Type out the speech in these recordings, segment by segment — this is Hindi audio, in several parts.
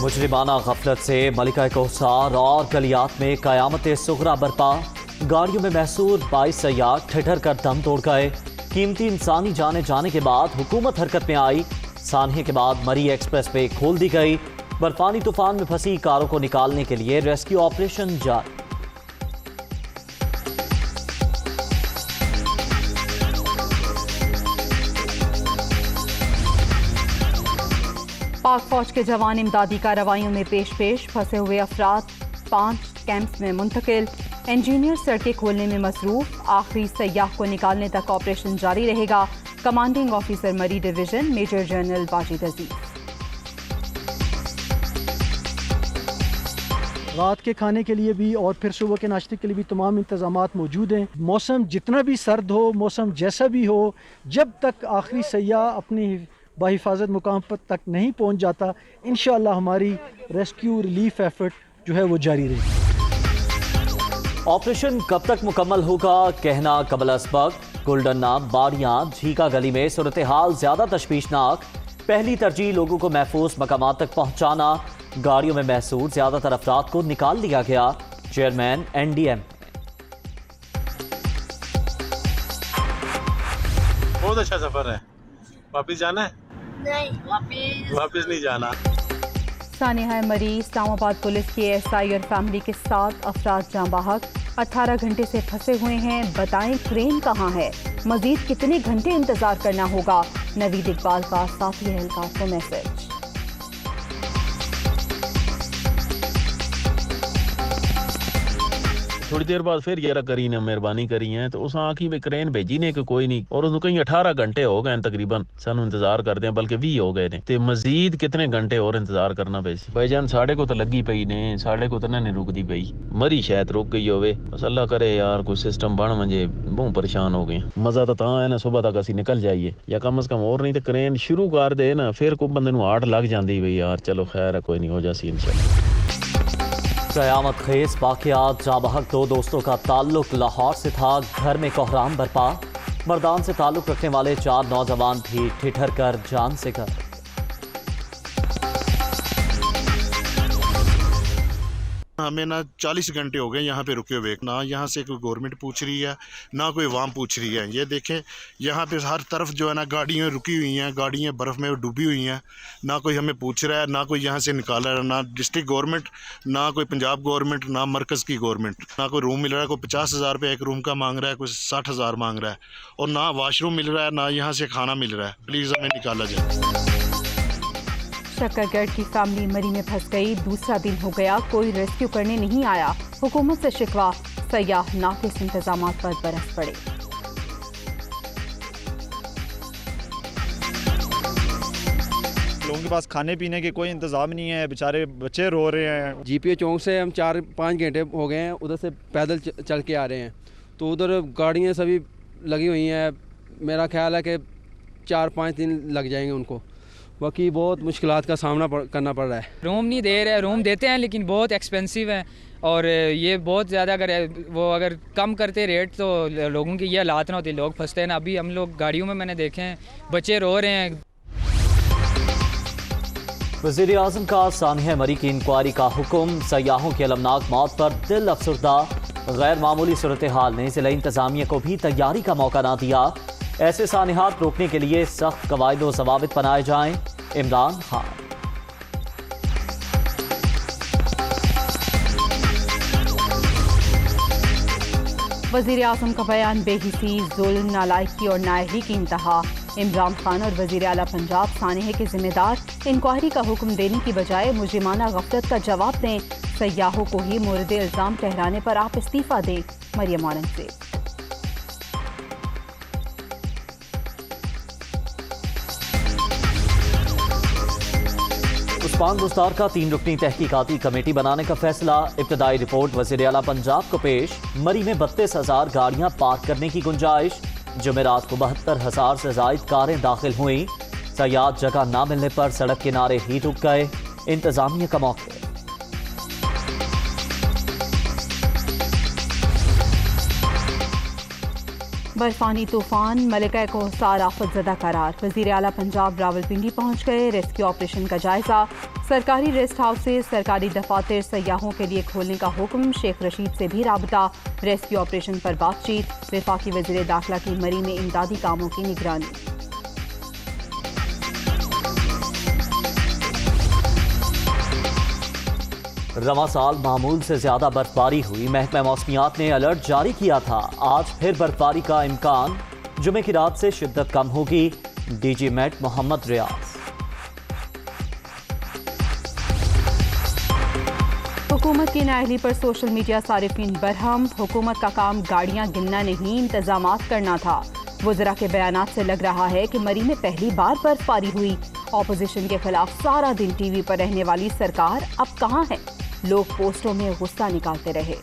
मुजरिमाना गफलत से मलिका कोहसार और गलियात में कयामत सुगरा बरपा। गाड़ियों में महसूर 22 सयाह ठिठर कर दम तोड़ गए। कीमती इंसानी जाने जाने के बाद हुकूमत हरकत में आई। सानहे के बाद मरी एक्सप्रेस वे खोल दी गई। बर्फानी तूफान में फंसी कारों को निकालने के लिए रेस्क्यू ऑपरेशन जारी। पाक फौज के जवान इमदादी कार्रवाइयों में पेश फंसे हुए अफराद 5 कैंप्स में मुंतकिल। इंजीनियर सड़कें खोलने में मसरूफ। आखिरी सयाह को निकालने तक ऑपरेशन जारी रहेगा। कमांडिंग ऑफिसर मरी डिवीजन मेजर जनरल वाजिद अजीज। रात के खाने के लिए भी और फिर सुबह के नाश्ते के लिए भी तमाम इंतजामात मौजूद हैं। मौसम जितना भी सर्द हो, मौसम जैसा भी हो, जब तक आखिरी सयाह अपनी बाहिफाजत मुकाम पर तक नहीं पहुंच जाता, इंशाअल्लाह हमारी रेस्क्यू रिलीफ एफर्ट जो है वो जारी रहेगी। ऑपरेशन कब तक मुकम्मल होगा, कहना कबल असबक। गुलडन्ना, बाड़ियां, झीका गली में सूरत हाल ज्यादा तशवीशनाक। पहली तरजीह लोगों को महफूज मकामात तक पहुंचाना। गाड़ियों में महसूर ज्यादातर अफराद को निकाल लिया गया। Chairman NDM। बहुत अच्छा सफर है। वापिस जाना है? नहीं, वापिस नहीं जाना। सानिहा मरी इस्लामाबाद पुलिस की SI और फैमिली के 7 अफराद जाँ बहक 18 घंटे से फंसे हुए हैं। बताएं क्रेन कहाँ है, मजीद कितने घंटे इंतजार करना होगा। नवीद इकबाल का साथी एहलकार को मैसेज। थोड़ी देर बाद फिर यार करी ने मेहरबानी करी है तो उस आखी में क्रेन भेजी ने कि कोई नहीं, और उसको कहीं 18 घंटे हो गए तकरीबन सानू इंतजार करते हैं, बल्कि 20 हो गए ने। ते मजीद कितने घंटे और इंतजार करना पे भाईजान। साढ़े को तो लगी पई ने, साढ़े को तो ना नहीं रुकदी पई। मरी शायद रुक गई होवे, बस अल्लाह करे यार कोई सिस्टम बन वजे। बहुत परेशान हो गए। मजा तो है ना सुबह तक असी निकल जाइए, या कम से कम और नहीं तो क्रेन शुरू कर दे ना, फिर कोई बंदे नूं आड़ लग जाती भाई यार। चलो खैर है, कोई नहीं, हो जासी इंशाल्लाह। कयामत खेज वाक़यात। जाबहक 2 दोस्तों का ताल्लुक लाहौर से था। घर में कोहराम बरपा। मर्दान से ताल्लुक रखने वाले 4 नौजवान भी ठिठर कर जान से गए। हमें ना 40 घंटे हो गए यहाँ पे रुके हुए, ना यहाँ से कोई गवर्नमेंट पूछ रही है, ना कोई वाम पूछ रही है। ये देखें यहाँ पे हर तरफ जो है ना गाड़ियाँ रुकी हुई हैं, गाड़ियाँ बर्फ़ में डूबी हुई हैं। ना कोई हमें पूछ रहा है, ना कोई यहाँ से निकाला है, ना डिस्ट्रिक्ट गवर्नमेंट, ना कोई पंजाब गवर्नमेंट, ना मरकज़ की गवर्नमेंट। ना कोई रूम मिल रहा है, कोई 50,000 रुपये एक रूम का मांग रहा है, कोई 60,000 मांग रहा है, और ना वाशरूम मिल रहा है, ना यहाँ से खाना मिल रहा है। प्लीज़ हमें निकाला जाए। शकरगढ़ की फैमिली मरी में फंस गई। दूसरा दिन हो गया, कोई रेस्क्यू करने नहीं आया। हुकूमत से शिकवा, सयाह नाकिस इंतजामात पर बरस पड़े। लोगों के पास खाने पीने के कोई इंतजाम नहीं है, बेचारे बच्चे रो रहे हैं। GPO चौक से हम 4-5 घंटे हो गए हैं, उधर से पैदल चल के आ रहे हैं, तो उधर गाड़ियाँ सभी लगी हुई हैं। मेरा ख्याल है कि 4-5 दिन लग जाएंगे उनको। बाकी बहुत मुश्किलात का सामना करना पड़ रहा है। रूम नहीं दे रहे, रूम देते हैं लेकिन बहुत एक्सपेंसिव है, और ये बहुत ज़्यादा अगर कम करते रेट तो लोगों की ये हालात ना होती, लोग फंसते हैं ना। अभी हम लोग गाड़ियों में मैंने देखे हैं, बच्चे रो रहे हैं। वज़ीर आज़म का सानिया मरी की इंक्वायरी का हुक्म। सयाहों की अलमनाक मौत पर दिल अफसुर्दा। गैर मामूली सूरत हाल ने ज़िला इंतज़ामिया को भी तैयारी का मौका ना दिया। ऐसे सानिहात रोकने के लिए सख्त कवायद व ज़वाबित बनाए जाएं। इमरान खान। वज़ीर आज़म का बयान बेहिसी, जुल्म, नालायकी और नाअहली की इंतहा। इमरान खान और वज़ीर आला पंजाब सानिहे के जिम्मेदार इंक्वायरी का हुक्म देने की बजाय मुजरिमाना गफलत का जवाब दें। सयाहों को ही मोरद इल्ज़ाम ठहराने पर आप इस्तीफ़ा दें। मरियम औरंगज़ेब। उस्मान बुस्तार का 3 रुकनी तहकीकाती कमेटी बनाने का फैसला। इब्तदाई रिपोर्ट वज़ीर आला पंजाब को पेश। मरी में 32,000 गाड़ियां पार्क करने की गुंजाइश। जुमेरात को 72,000 से ज़ायद कारें दाखिल हुई। सयाद जगह ना मिलने पर सड़क किनारे ही रुक गए। इंतजामिया का मौके। बर्फानी तूफान मलिका कोहसार आफतज़दा करार। वज़ीर आला पंजाब रावलपिंडी पहुंच गए। रेस्क्यू ऑपरेशन का जायजा। सरकारी रेस्ट हाउसेज, सरकारी दफातर सयाहों के लिए खोलने का हुक्म। शेख रशीद से भी राबता। रेस्क्यू ऑपरेशन पर बातचीत। वफाकी वज़ीर दाखिला की मरी में इमदादी कामों की निगरानी। रवां साल मामूल से ज्यादा बर्फबारी हुई। महकमा मौसमियात ने अलर्ट जारी किया था। आज फिर बर्फबारी का इम्कान। जुमे की रात से शिद्दत कम होगी। डीजी मेट मोहम्मद रियाज। हुकूमत की नाअहली पर सोशल मीडिया सारिफीन बरहम। हुकूमत का काम गाड़ियां गिनना नहीं, इंतजामात करना था। वज़रा के बयानात से लग रहा है कि मरी में पहली बार बर्फबारी हुई। ऑपोजिशन के खिलाफ सारा दिन टीवी पर रहने वाली सरकार अब कहां है? लोग पोस्टों में गुस्सा निकालते रहे।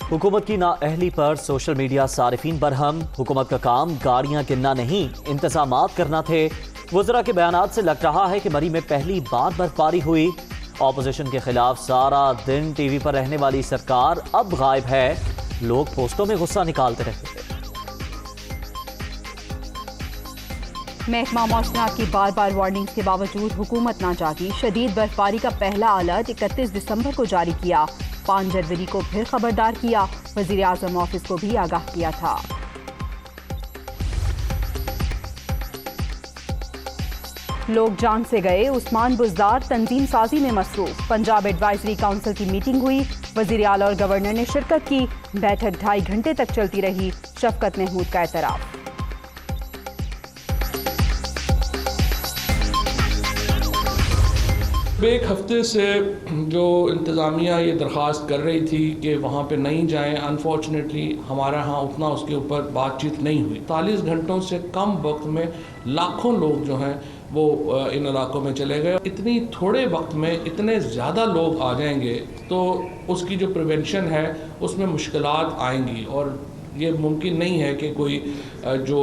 हुकूमत की नाअहली पर सोशल मीडिया सारिफीन बरहम। हुकूमत का काम गाड़ियां गिनना नहीं, इंतजामात करना थे। वज़रा के बयानात से लग रहा है कि मरी में पहली बार बर्फबारी हुई। ऑपोजिशन के खिलाफ सारा दिन टीवी पर रहने वाली सरकार अब गायब है। लोग पोस्टों में गुस्सा निकालते रहे। महकमा मौसमियात की बार बार वार्निंग्स के बावजूद हुकूमत ना जागी। शदीद बर्फबारी का पहला अलर्ट 31 दिसंबर को जारी किया। 5 जनवरी को फिर खबरदार किया। वज़ीर आज़म ऑफिस को भी आगाह किया था। लोग जान से गए। उस्मान बुज़दार तंजीम साजी में मसरूफ। पंजाब एडवाइजरी काउंसिल की मीटिंग हुई। वज़ीर आला और गवर्नर ने शिरकत की। बैठक 2.5 घंटे तक चलती रही। शफकत महमूद का एतराफ़। एक हफ्ते से जो इंतज़ामिया ये दरख्वास्त कर रही थी कि वहाँ पे नहीं जाएं, अनफॉर्चुनेटली हमारा यहाँ उतना उसके ऊपर बातचीत नहीं हुई। 40 घंटों से कम वक्त में लाखों लोग जो हैं वो इन इलाकों में चले गए। इतनी थोड़े वक्त में इतने ज़्यादा लोग आ जाएंगे तो उसकी जो प्रिवेंशन है उसमें मुश्किलात आएंगी और ये मुमकिन नहीं है कि कोई जो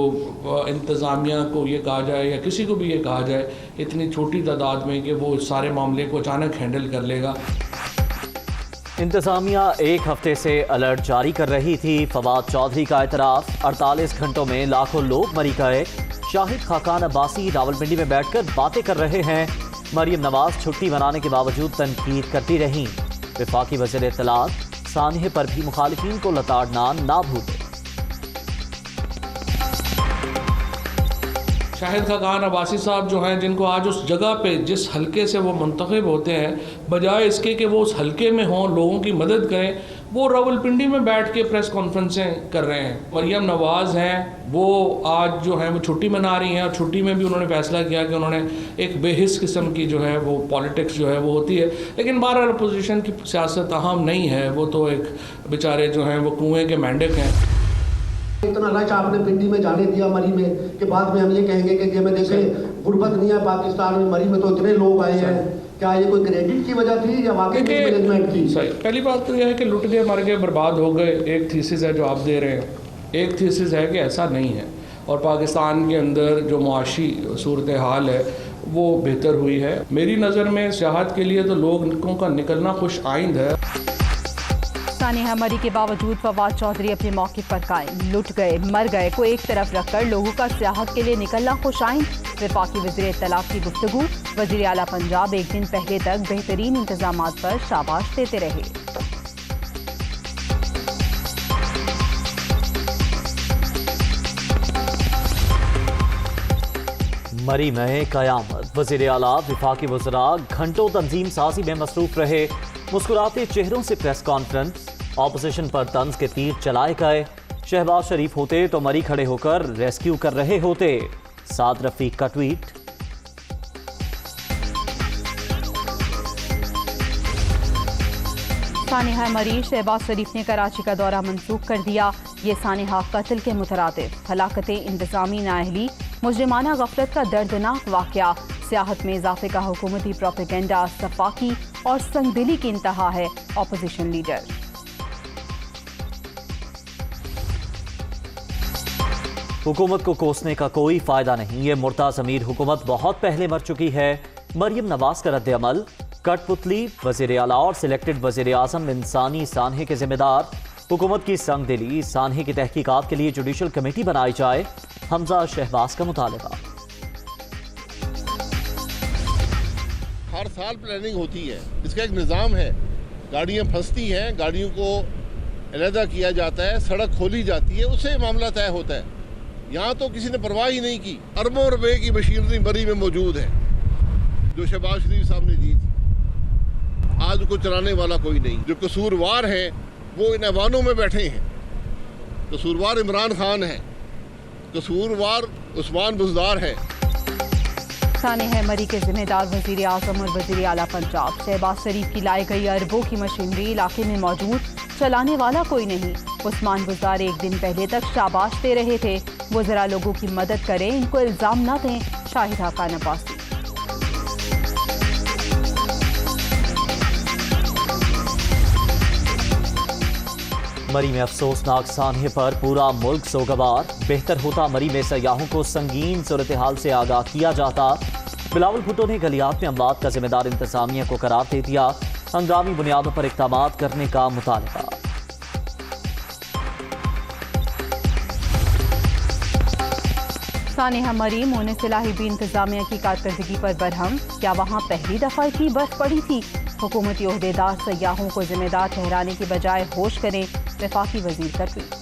इंतज़ामिया को ये कहा जाए या किसी को भी ये कहा जाए इतनी छोटी तादाद में कि वो इस सारे मामले को अचानक हैंडल कर लेगा। इंतज़ामिया एक हफ्ते से अलर्ट जारी कर रही थी। फवाद चौधरी का एतराफ़। 48 घंटों में लाखों लोग मरी गए। शाहिद खाकान अब्बासी रावलपिंडी में बैठकर बातें कर रहे हैं। मरियम नवाज छुट्टी मनाने के बावजूद तनकीद करती रहीं। वफाकी वज़ीर इत्तलात सानिह पर भी मुखालिफिन को लताड़ना ना भूले। शाहिद खाकान अब्बासी साहब जो हैं, जिनको आज उस जगह पे जिस हलके से वो मुंतखब होते हैं, बजाय इसके कि वो उस हलके में हों, लोगों की मदद करें, वो रावलपिंडी में बैठ के प्रेस कॉन्फ्रेंसें कर रहे हैं। मरियम नवाज़ हैं, वो आज जो है वो छुट्टी मना रही हैं और छुट्टी में भी उन्होंने फैसला किया कि उन्होंने एक बेहिस किस्म की जो है वो पॉलिटिक्स जो है वो होती है। लेकिन बहरहाल अपोजिशन की सियासत अहम नहीं है, वो तो एक बेचारे जो हैं वो कुएँ के मेंढक हैं। इतना रश आपने पिंडी में जाने दिया मरी में कि बाद में हम ये कहेंगे कि मैं देखें गुर्बत नहीं है पाकिस्तान में, मरी में तो इतने लोग आए हैं। क्या ये कोई क्रेडिट की वजह थी या वाकई मैनेजमेंट की? सही। पहली बात तो यह है कि लुट गए, मर गए, बर्बाद हो गए। एक थीसिस है जो आप दे रहे हैं, एक थीसिस है कि ऐसा नहीं है और पाकिस्तान के अंदर जो मुआशी सूरत हाल है वो बेहतर हुई है। मेरी नज़र में सियाहत के लिए तो लोगों का निकलना खुश आइंद है। सानिया मरी के बावजूद फवाद चौधरी अपने मौके पर कायम। लुट गए, मर गए को एक तरफ रखकर लोगों का सियाहत के लिए निकलना खुशाइन। वफाकी वज़ीर इत्तलाफ की गुफ्तगू। वज़ीर आला पंजाब एक दिन पहले तक बेहतरीन इंतजामात पर शाबाश देते रहे। मरी में कयामत। वज़ीर आला वफाकी वज़रा घंटों तंजीम साजी में मसरूफ रहे। मुस्कुराते चेहरों से प्रेस कॉन्फ्रेंस। ऑपोजिशन पर तंज के तीर चलाए गए। शहबाज शरीफ होते तो मरी खड़े होकर रेस्क्यू कर रहे होते। साद रफीक का ट्वीट। सानिहा मरी। शहबाज शरीफ ने कराची का दौरा मंसूख कर दिया। ये सानिहा कत्ल के मुतरादिफ। हलाकतें, इंतजामी नाअहली, मुजरिमाना गफलत का दर्दनाक वाक़या। सियाहत में इजाफे का हुकूमती प्रोपेगेंडा सफाकी और संगदिली की इंतहा है। Opposition leader. हुकूमत को कोसने का कोई फायदा नहीं। ये मुर्ताज़ अमीर हुकूमत बहुत पहले मर चुकी है। मरियम नवाज का रद्द अमल। कठपुतली, वजीर आला और सिलेक्टेड वजीर आजम इंसानी सानहे के जिम्मेदार। हुकूमत की संगदिली, सानहे की तहकीकात के लिए जुडिशल कमेटी बनाई जाए, हमजा शहबाज का मुतालबा। हर साल प्लानिंग होती है, इसका एक निज़ाम है। गाड़ियाँ फंसती हैं, गाड़ियों को अलहदा किया जाता है, सड़क खोली जाती है, उससे मामला तय होता है। यहाँ तो किसी ने परवाह ही नहीं की। अरबों रुपए की मशीनरी मरी में मौजूद है जो शहबाज शरीफ साहब ने दी थी। आज उसको चलाने वाला कोई नहीं। जो कसूरवार है वो इन ऐवानों में बैठे हैं। कसूरवार इमरान खान है, कसूरवार उस्मान बुज़दार है। सानेह मरी के जिम्मेदार वजीर आजम और वजीर आला पंजाब। शहबाज शरीफ की लाई गई अरबों की मशीनरी इलाके में मौजूद, चलाने वाला कोई नहीं। उस्मान बुज़दार एक दिन पहले तक शाबाश दे रहे थे, वो जरा लोगों की मदद करें, इनको इल्जाम न दें। शाहिदा का नवासी। मरी में अफसोसनाक सानहे पर पूरा मुल्क सोगवार। बेहतर होता मरी में सयाहों को संगीन सूरत हाल से आगाह किया जाता। बिलावल भुट्टो ने गलियात में अमवात का जिम्मेदार इंतजामिया को करार दे दिया। हंगामी बुनियादों पर इक़दामात करने का मुतालबा। सानेह मरी मोने सिलाही भी इंतजामिया की कारकर्दगी पर बरहम। क्या वहाँ पहली दफा इतनी बर्फ पड़ी थी? हुकूमती ओहदेदार सयाहों को जिम्मेदार ठहराने की बजाय होश करें। वफाकी वजीर का ट्वीट।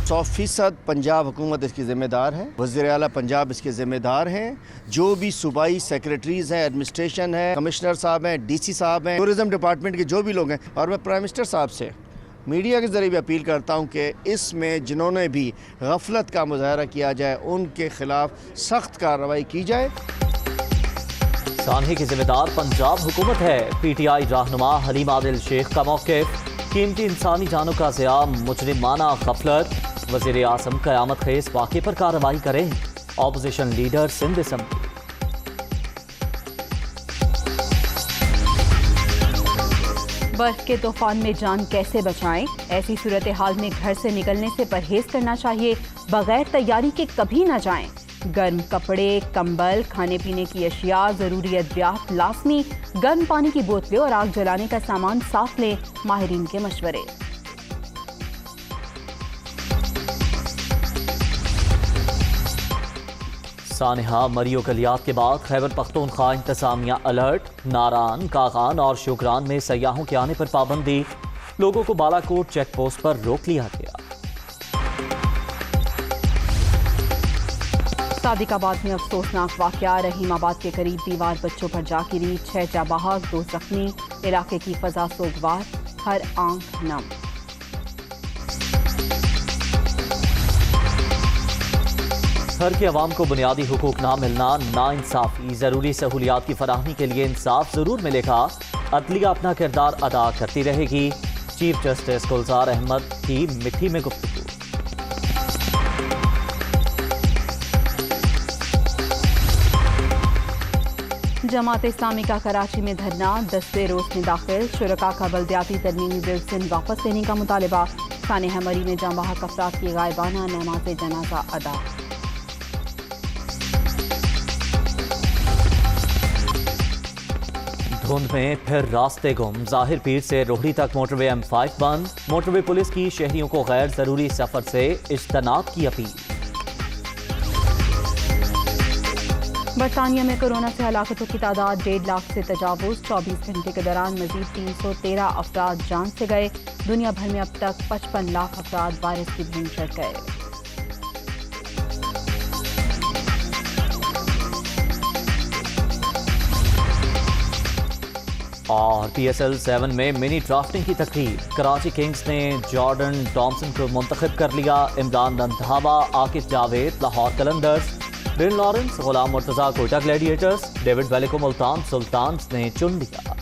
100% पंजाब हुकूमत इसकी ज़िम्मेदार है। वज़ीर आला पंजाब इसके ज़िम्मेदार हैं। जो भी सूबाई सेक्रेटरीज़ हैं, एडमिनिस्ट्रेशन है, कमिश्नर साहब हैं, डीसी साहब हैं, टूरिज़म डिपार्टमेंट के जो भी लोग हैं, और मैं प्राइम मिनिस्टर साहब से मीडिया के ज़रिए भी अपील करता हूँ कि इसमें जिन्होंने भी गफलत का मुजाहरा किया जाए उनके खिलाफ सख्त कार्रवाई की जाए। सानहे की जिम्मेदार पंजाब हुकूमत है। PTI रहनुमा हलीम आदिल शेख का मौक़िफ़। कीमती इंसानी जानों का ज़िया, मुजरिमाना गफलत। वज़ीर आज़म क़यामत ख़ेज़ वाक़े पर कार्रवाई करें। Opposition leader Sindh assembly. बर्फ के तूफान में जान कैसे बचाएं? ऐसी सूरत हाल में घर से निकलने से परहेज करना चाहिए। बगैर तैयारी के कभी न जाएं। गर्म कपड़े, कंबल, खाने पीने की अशिया, ज़रूरी अद्वियात लाजमी। गर्म पानी की बोतलें और आग जलाने का सामान साथ लें। माहिरीन के मशवरे। सानेहा मरियो गलियात के बाद खैबर पख्तूनख्वा इंतजामिया अलर्ट। नारान, कागान और शुगरान में सयाहों के आने पर पाबंदी। लोगों को बालाकोट चेक पोस्ट पर रोक लिया गया। सादिकाबाद में अफसोसनाक वाक़या। रहीमाबाद के करीब दीवार बच्चों पर जा गिरी। 6 जाबाहक, 2 जख्मी। इलाके की फजा सोगवार, हर आंख नम। घर के अवाम को बुनियादी हुकूक ना मिलना नाइंसाफ़ी। ज़रूरी सहूलियात की फराहमी के लिए इंसाफ ज़रूर मिलेगा। अदलिया अपना किरदार अदा करती रहेगी। चीफ जस्टिस गुलजार अहमद की मिट्टी में गुफ्तगू। जमात इस्लामी का कराची में धरना 10वें रोज में दाखिल। शुरका का बल्दियाती तरमीमी बिल सिंध वापस लेने का मुतालबा। सानेह मरी में जांबाहक अफराद की गायबाना नमाज जनाजा अदा। धुंध में फिर रास्ते गुम। जाहिर पीर से रोहड़ी तक मोटरवे M5 बंद। मोटरवे पुलिस की शहरियों को गैर जरूरी सफर से इज्तनाब की अपील। बरतानिया में कोरोना से हलाकतों की तादाद 1.5 लाख से तजावुज़। 24 घंटे के दौरान मजीद 313 अफराद जान से गए। दुनिया भर में अब तक 55 लाख अफराद वायरस की धुन चढ़ गए। और PSL 7 में मिनी ड्राफ्टिंग की तकरीब। कराची किंग्स ने जॉर्डन टॉमसन को मुंतखब कर लिया। इमरान रंधावा, आकिब जावेद लाहौर कलंदर्स, बिन लॉरेंस गुलाम मुर्तज़ा कोयटा ग्लैडिएटर्स, डेविड वेले को मुल्तान सुल्तान्स ने चुन लिया।